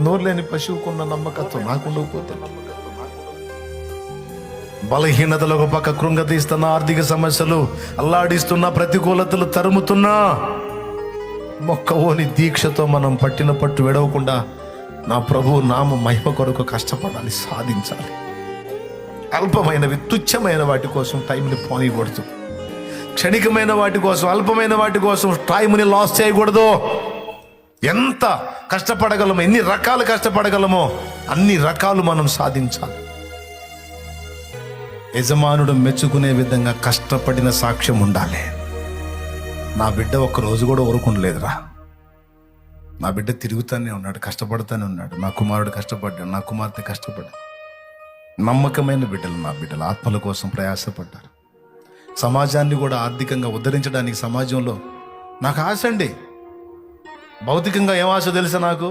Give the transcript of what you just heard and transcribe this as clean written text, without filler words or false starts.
నోరు లేని పశువుకున్న నమ్మకత్వం నాకు ఉండకపోతే, బలహీనతలు ఒక పక్క కృంగతీస్తున్న, ఆర్థిక సమస్యలు అల్లాడిస్తున్న, ప్రతికూలతలు తరుముతున్నా, మొక్కవోని దీక్షతో మనం పట్టిన పట్టు విడవకుండా నా ప్రభు నామ మహిమ కొరకు కష్టపడాలి, సాధించాలి. అల్పమైనవి, తుచ్చమైన వాటి కోసం టైంని పోనీయకూడదు. క్షణికమైన వాటి కోసం, అల్పమైన వాటి కోసం టైంని లాస్ చేయకూడదు. ఎంత కష్టపడగలమో, ఎన్ని రకాలు కష్టపడగలమో అన్ని రకాలు మనం సాధించాలి. యజమానుడు మెచ్చుకునే విధంగా కష్టపడిన సాక్ష్యం ఉండాలి. నా బిడ్డ ఒక్క రోజు కూడా ఊరుకుండలేదురా, నా బిడ్డ తిరుగుతానే ఉన్నాడు, కష్టపడుతూనే ఉన్నాడు, నా కుమారుడు కష్టపడ్డాడు, నా కుమార్తె కష్టపడ్డాడు. నమ్మకమైన బిడ్డలు, నా బిడ్డలు ఆత్మల కోసం ప్రయాసపడ్డారు. సమాజాన్ని కూడా ఆర్థికంగా ఉద్ధరించడానికి సమాజంలో నాకు ఆశ అండి. భౌతికంగా ఏం ఆశ తెలుసా నాకు?